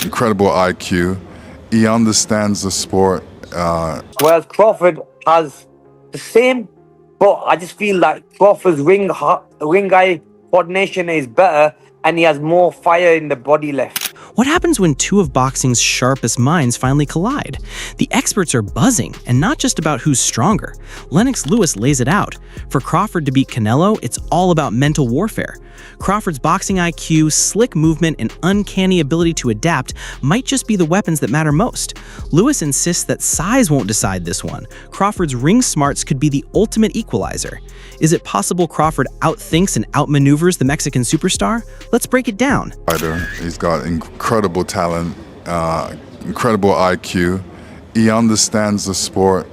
incredible IQ. He understands the sport. Whereas Crawford has the same, but I just feel like Crawford's ring eye coordination is better, and he has more fire in the body left. What happens when two of boxing's sharpest minds finally collide? The experts are buzzing, and not just about who's stronger. Lennox Lewis lays it out. For Crawford to beat Canelo, it's all about mental warfare. Crawford's boxing IQ, slick movement, and uncanny ability to adapt might just be the weapons that matter most. Lewis insists that size won't decide this one. Crawford's ring smarts could be the ultimate equalizer. Is it possible Crawford outthinks and outmaneuvers the Mexican superstar? Let's break it down. He's got incredible talent, incredible IQ. He understands the sport.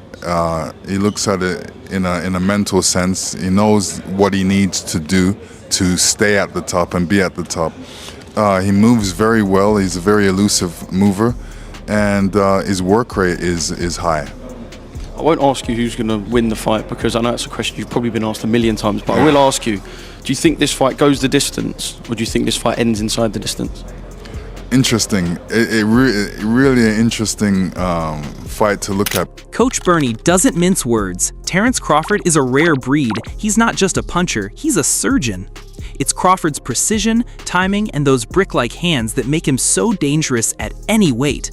He looks at it in a mental sense. He knows what he needs to do to stay at the top and be at the top. He moves very well. He's a very elusive mover, and his work rate is high. I won't ask you who's going to win the fight, because I know it's a question you've probably been asked a million times, but I will ask you, do you think this fight goes the distance, or do you think this fight ends inside the distance? Interesting. Really an interesting fight to look at. Coach Bernie doesn't mince words. Terence Crawford is a rare breed. He's not just a puncher, he's a surgeon. It's Crawford's precision, timing, and those brick-like hands that make him so dangerous at any weight.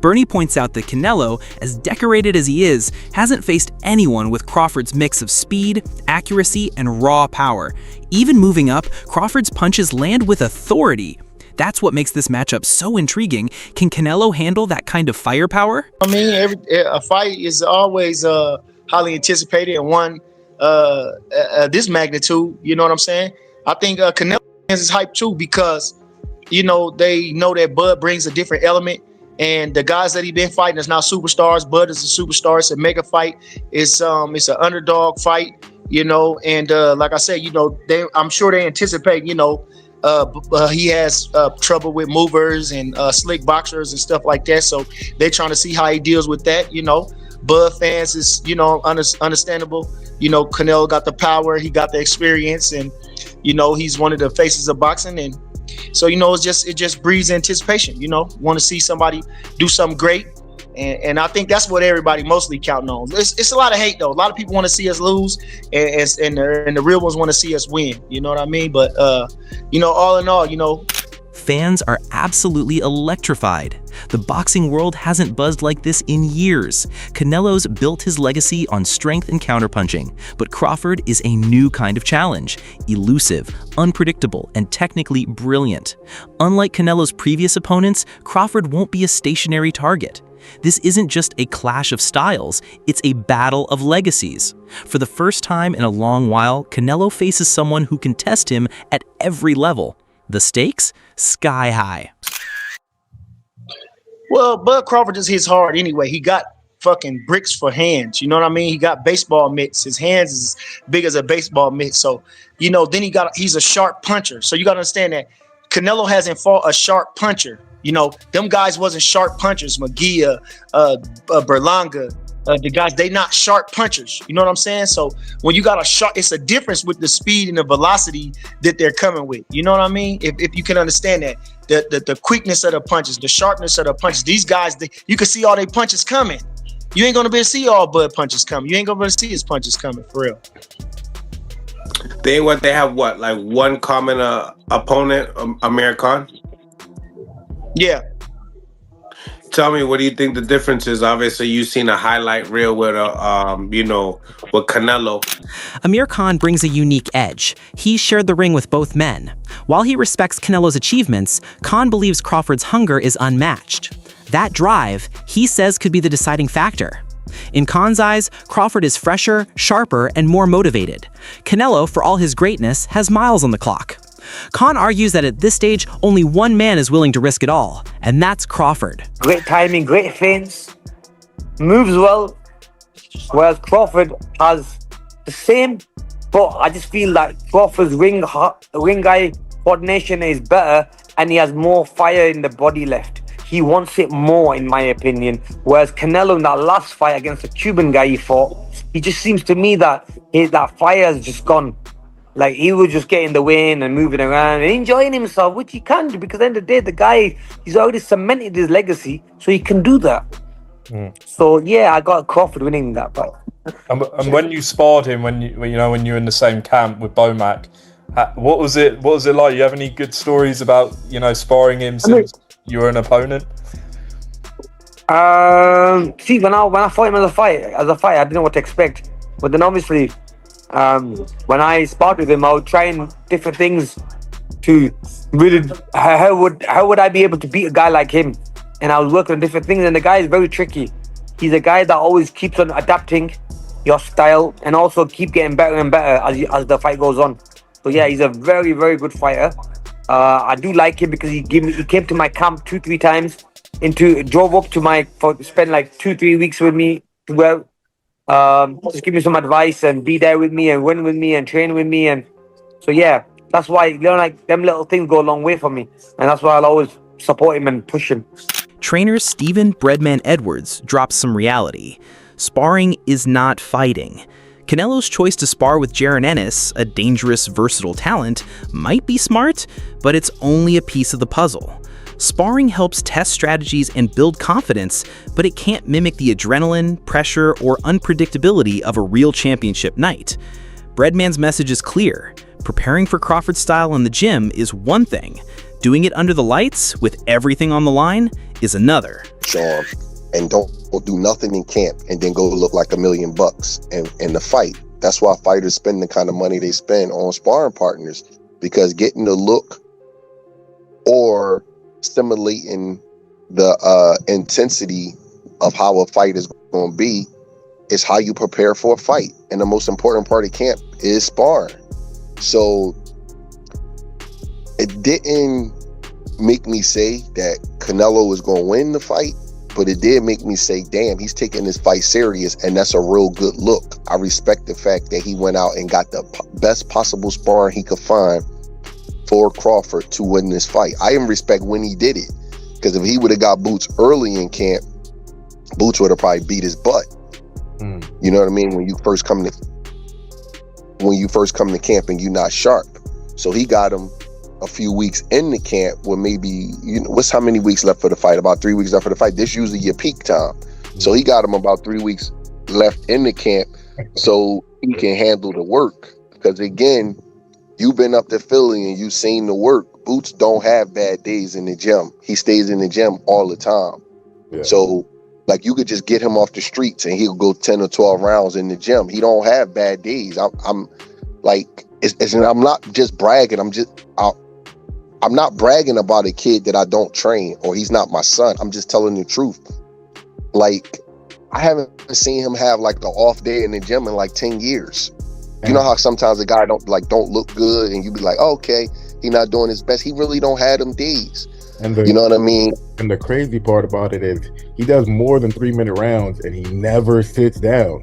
Bernie points out that Canelo, as decorated as he is, hasn't faced anyone with Crawford's mix of speed, accuracy, and raw power. Even moving up, Crawford's punches land with authority. That's what makes this matchup so intriguing. Can Canelo handle that kind of firepower? I mean, a fight is always highly anticipated, and one this magnitude, you know what I'm saying? I think Canelo is hype too, because, they know that Bud brings a different element. And the guys that he been fighting is now superstars. Bud is a superstar. It's a mega fight. It's an underdog fight, And like I said, I'm sure they anticipate, he has trouble with movers and slick boxers and stuff like that. So they're trying to see how he deals with that. Bud fans is understandable. Canelo got the power. He got the experience, and he's one of the faces of boxing. And so, it just breeds anticipation, want to see somebody do something great. And I think that's what everybody mostly counting on. It's a lot of hate, though. A lot of people want to see us lose, and the real ones want to see us win. You know what I mean? But, all in all, Fans are absolutely electrified. The boxing world hasn't buzzed like this in years. Canelo's built his legacy on strength and counterpunching, but Crawford is a new kind of challenge, elusive, unpredictable, and technically brilliant. Unlike Canelo's previous opponents, Crawford won't be a stationary target. This isn't just a clash of styles, it's a battle of legacies. For the first time in a long while, Canelo faces someone who can test him at every level. The stakes? Sky high. Well, Bud Crawford just hits hard anyway. He got fucking bricks for hands. You know what I mean? He got baseball mitts. His hands is as big as a baseball mitt. So, then he's a sharp puncher. So you got to understand that Canelo hasn't fought a sharp puncher. Them guys wasn't sharp punchers. Magia, Berlanga, the guys, they not sharp punchers. You know what I'm saying? So when you got it's a difference with the speed and the velocity that they're coming with. You know what I mean? If you can understand that, the quickness of the punches, the sharpness of the punches, these guys, you can see all their punches coming. You ain't gonna be able to see all Bud punches coming. You ain't gonna be able to see his punches coming, for real. They have like one common opponent, Amir Khan? Yeah. Tell me, what do you think the difference is? Obviously, you've seen a highlight reel with with Canelo. Amir Khan brings a unique edge. He shared the ring with both men. While he respects Canelo's achievements, Khan believes Crawford's hunger is unmatched. That drive, he says, could be the deciding factor. In Khan's eyes, Crawford is fresher, sharper, and more motivated. Canelo, for all his greatness, has miles on the clock. Khan argues that at this stage, only one man is willing to risk it all, and that's Crawford. Great timing, great feints, moves well, whereas Crawford has the same, but I just feel like Crawford's ring eye coordination is better, and he has more fire in the body left. He wants it more, in my opinion. Whereas Canelo, in that last fight against the Cuban guy he fought, he just seems to me that that fire has just gone. Like, he was just getting the win and moving around and enjoying himself, which he can do, because at the end of the day, the guy, he's already cemented his legacy, so he can do that. So yeah, I got Crawford winning that fight. And when you sparred him, when you were in the same camp with Bomac, what was it like? You have any good stories about sparring him since you were an opponent? See, when I fought him as a fight, I didn't know what to expect. But then obviously, when I sparred with him, I was trying different things to really how would I be able to beat a guy like him? And I was working on different things, and the guy is very tricky. He's a guy that always keeps on adapting your style and also keep getting better and better as the fight goes on. So yeah, he's a very, very good fighter. I do like him because he came to my camp 2-3 times, drove up to spend like 2-3 weeks with me to just give me some advice and be there with me and win with me and train with me. And so yeah, that's why like them little things go a long way for me, and that's why I'll always support him and push him. Trainer Steven Breadman Edwards drops some reality. Sparring is not fighting. Canelo's choice to spar with Jaron Ennis, a dangerous, versatile talent, might be smart, but it's only a piece of the puzzle. Sparring helps test strategies and build confidence, but it can't mimic the adrenaline, pressure, or unpredictability of a real championship night. Breadman's message is clear. Preparing for Crawford's style in the gym is one thing. Doing it under the lights, with everything on the line, is another. Charm, and don't do nothing in camp and then go look like $1 million in the fight. That's why fighters spend the kind of money they spend on sparring partners, because getting the look or stimulating the intensity of how a fight is going to be is how you prepare for a fight. And the most important part of camp is sparring. So it didn't make me say that Canelo was going to win the fight, but it did make me say, damn, he's taking this fight serious, and that's a real good look. I respect the fact that he went out and got the best possible sparring he could find for Crawford to win this fight. I even respect when he did it, because if he would have got Boots early in camp, Boots would have probably beat his butt. You know what I mean? When you first come to camp and you're not sharp. So he got him a few weeks in the camp where maybe, what's how many weeks left for the fight? About 3 weeks left for the fight. This usually your peak time. So he got him about 3 weeks left in the camp so he can handle the work. Because again, you've been up to Philly and you've seen the work. Boots don't have bad days in the gym. He stays in the gym all the time. Yeah. So like you could just get him off the streets and he'll go 10 or 12 rounds in the gym. He don't have bad days. I'm like, I'm not just bragging. I'm not bragging about a kid that I don't train or he's not my son. I'm just telling the truth. Like, I haven't seen him have like the off day in the gym in like 10 years. You know how sometimes a guy don't look good and you be like, oh, okay, he not doing his best. He really don't have them days. You know what I mean? And the crazy part about it is he does more than 3-minute rounds and he never sits down.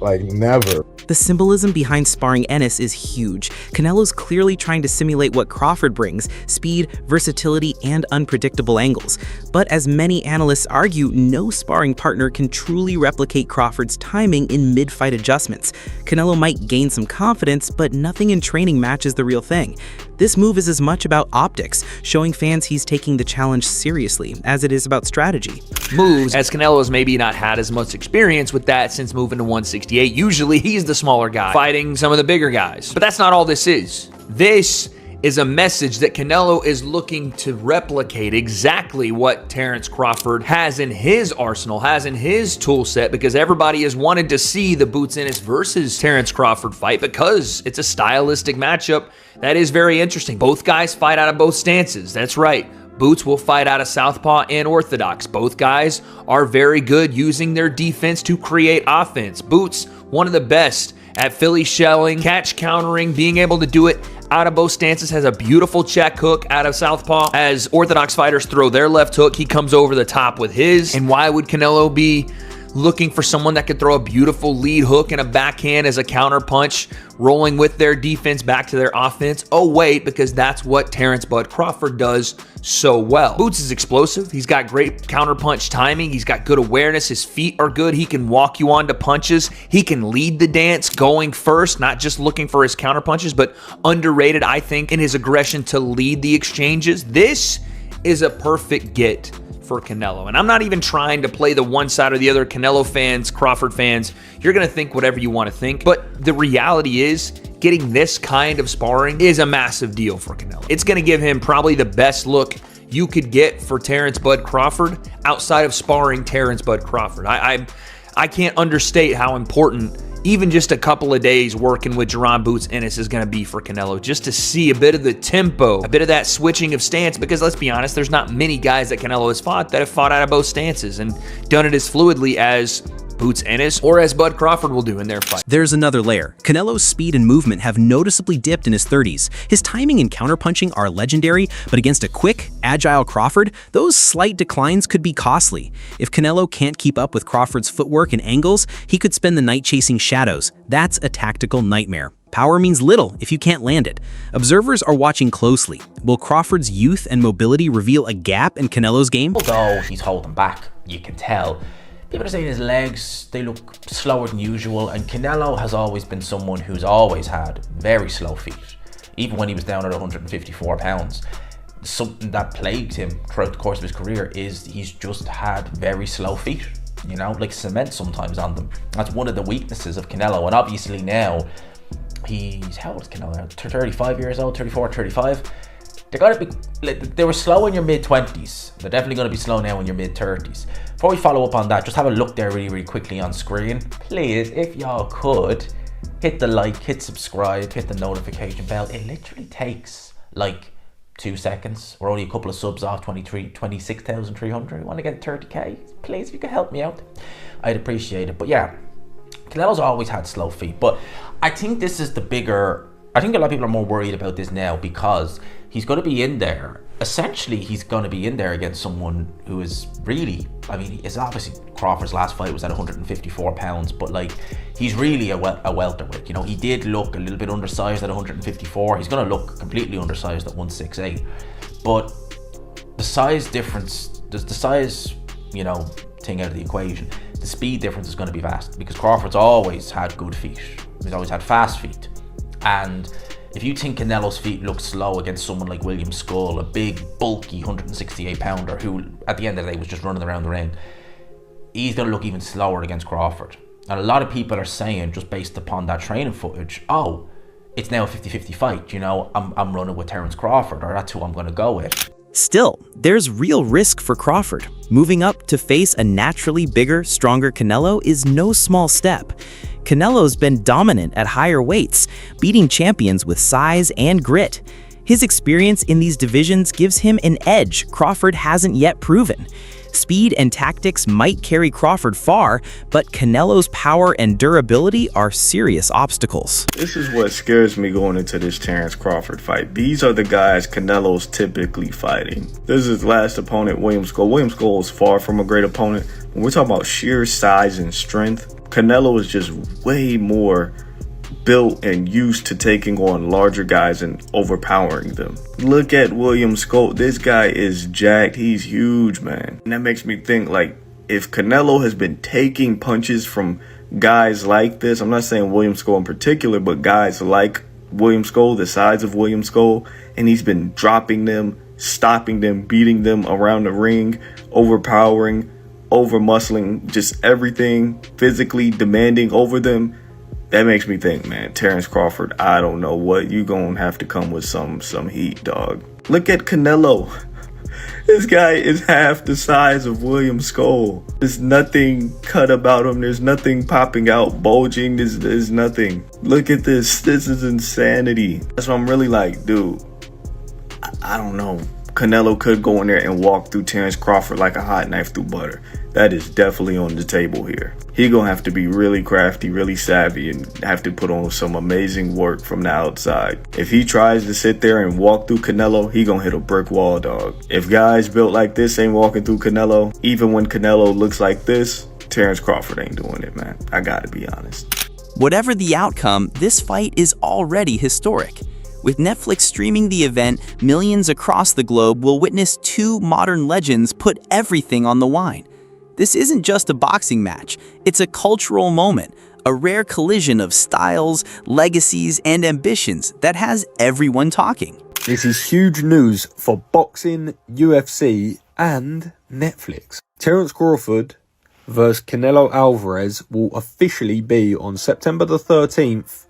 Like, never. The symbolism behind sparring Ennis is huge. Canelo's clearly trying to simulate what Crawford brings: speed, versatility, and unpredictable angles. But as many analysts argue, no sparring partner can truly replicate Crawford's timing in mid-fight adjustments. Canelo might gain some confidence, but nothing in training matches the real thing. This move is as much about optics, showing fans he's taking the challenge seriously, as it is about strategy. Moves, as Canelo's maybe not had as much experience with that since moving to 168. Usually he's the smaller guy fighting some of the bigger guys. But that's not all this is. This is a message that Canelo is looking to replicate exactly what Terence Crawford has in his arsenal, has in his tool set, because everybody has wanted to see the Boots Ennis versus Terence Crawford fight because it's a stylistic matchup that is very interesting. Both guys fight out of both stances. That's right. Boots will fight out of southpaw and orthodox. Both guys are very good using their defense to create offense. Boots, one of the best at Philly shelling, catch countering, being able to do it out of both stances, has a beautiful check hook out of southpaw. As orthodox fighters throw their left hook, he comes over the top with his. And why would Canelo be looking for someone that could throw a beautiful lead hook and a backhand as a counter punch, rolling with their defense back to their offense. Oh wait, because that's what Terence Bud Crawford does so well. Boots is explosive. He's got great counter punch timing. He's got good awareness. His feet are good. He can walk you onto punches. He can lead the dance going first, not just looking for his counter punches, but underrated, I think, in his aggression to lead the exchanges. This is a perfect get for Canelo. And I'm not even trying to play the one side or the other. Canelo fans, Crawford fans, you're going to think whatever you want to think. But the reality is, getting this kind of sparring is a massive deal for Canelo. It's going to give him probably the best look you could get for Terence Bud Crawford outside of sparring Terence Bud Crawford. I can't understate how important even just a couple of days working with Jaron Boots Ennis is going to be for Canelo, just to see a bit of the tempo, a bit of that switching of stance, because let's be honest, there's not many guys that Canelo has fought that have fought out of both stances and done it as fluidly as Boots Ennis or as Bud Crawford will do in their fight. There's another layer. Canelo's speed and movement have noticeably dipped in his 30s. His timing and counterpunching are legendary, but against a quick, agile Crawford, those slight declines could be costly. If Canelo can't keep up with Crawford's footwork and angles, he could spend the night chasing shadows. That's a tactical nightmare. Power means little if you can't land it. Observers are watching closely. Will Crawford's youth and mobility reveal a gap in Canelo's game? Although he's holding back, you can tell. People are saying his legs, they look slower than usual, and Canelo has always been someone who's always had very slow feet. Even when he was down at 154 pounds. Something that plagued him throughout the course of his career is he's just had very slow feet. You know, like cement sometimes on them. That's one of the weaknesses of Canelo, and obviously now, he's, how old is Canelo? 35 years old, 34, 35. They're going to be, they were slow in your mid-20s. They're definitely going to be slow now in your mid-30s. Before we follow up on that, just have a look there really quickly on screen. Please, if y'all could, hit the like, hit subscribe, hit the notification bell. It literally takes like 2 seconds. We're only a couple of subs off 26,300. I want to get 30k. Please, if you could help me out, I'd appreciate it. But yeah, Canelo's always had slow feet. But I think this is the bigger... I think a lot of people are more worried about this now because he's going to be in there. Essentially, he's going to be in there against someone who is really, I mean, it's obviously Crawford's last fight was at 154 pounds, but like, he's really a welterweight. You know, he did look a little bit undersized at 154. He's going to look completely undersized at 168. But the size difference, the size, you know, thing out of the equation, the speed difference is going to be vast because Crawford's always had good feet. He's always had fast feet. And if you think Canelo's feet look slow against someone like William Skull, a big, bulky 168 pounder who at the end of the day was just running around the ring, he's going to look even slower against Crawford. And a lot of people are saying, just based upon that training footage, oh, it's now a 50-50 fight, you know, I'm running with Terence Crawford, or that's who I'm going to go with. Still, there's real risk for Crawford. Moving up to face a naturally bigger, stronger Canelo is no small step. Canelo's been dominant at higher weights, beating champions with size and grit. His experience in these divisions gives him an edge Crawford hasn't yet proven. Speed and tactics might carry Crawford far, but Canelo's power and durability are serious obstacles. This is what scares me going into this Terence Crawford fight. These are the guys Canelo's typically fighting. This is his last opponent, William Skull. William Skull is far from a great opponent. When we're talking about sheer size and strength, Canelo is just way more built and used to taking on larger guys and overpowering them. Look at William Skull. This guy is jacked. He's huge, man. And that makes me think, like, if Canelo has been taking punches from guys like this, I'm not saying William Skull in particular, but guys like William Skull, the size of William Skull, and he's been dropping them, stopping them, beating them around the ring, overpowering, over-muscling, just everything, physically demanding over them. That makes me think, man, Terence Crawford, I don't know what, you gonna have to come with some heat, dog. Look at Canelo. This guy is half the size of William Skull. There's nothing cut about him. There's nothing popping out, bulging. There's nothing. Look at this. This is insanity. That's what I'm really like, dude. I don't know. Canelo could go in there and walk through Terence Crawford like a hot knife through butter. That is definitely on the table here. He gonna have to be really crafty, really savvy, and have to put on some amazing work from the outside. If he tries to sit there and walk through Canelo, he gonna hit a brick wall, dog. If guys built like this ain't walking through Canelo, even when Canelo looks like this, Terence Crawford ain't doing it, man. I gotta be honest. Whatever the outcome, this fight is already historic. With Netflix streaming the event, millions across the globe will witness two modern legends put everything on the line. This isn't just a boxing match, it's a cultural moment, a rare collision of styles, legacies, and ambitions that has everyone talking. This is huge news for boxing, UFC, and Netflix. Terence Crawford versus Canelo Alvarez will officially be on September the 13th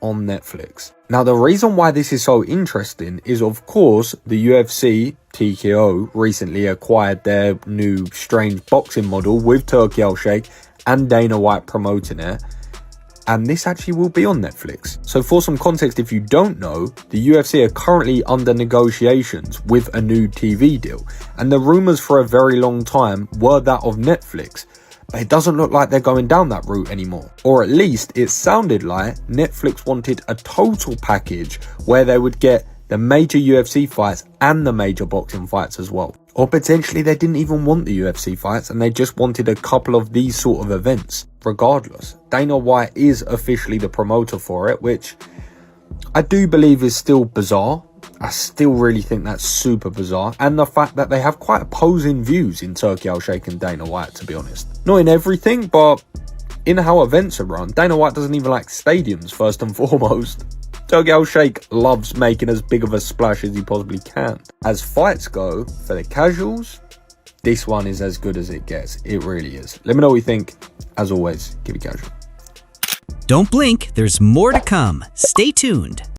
on Netflix. Now, the reason why this is so interesting is, of course, the UFC, TKO, recently acquired their new strange boxing model with Turki Al-Sheikh and Dana White promoting it. And this actually will be on Netflix. So for some context, if you don't know, the UFC are currently under negotiations with a new TV deal. And the rumours for a very long time were that of Netflix. But it doesn't look like they're going down that route anymore. Or at least it sounded like Netflix wanted a total package where they would get the major UFC fights and the major boxing fights as well. Or potentially they didn't even want the UFC fights and they just wanted a couple of these sort of events. Regardless, Dana White is officially the promoter for it, which I do believe is still bizarre. I still really think that's super bizarre. And the fact that they have quite opposing views in Turki Al-Sheikh and Dana White, to be honest. Not in everything, but in how events are run. Dana White doesn't even like stadiums, first and foremost. Turki Al-Sheikh loves making as big of a splash as he possibly can. As fights go, for the casuals, this one is as good as it gets. It really is. Let me know what you think. As always, keep it casual. Don't blink, there's more to come. Stay tuned.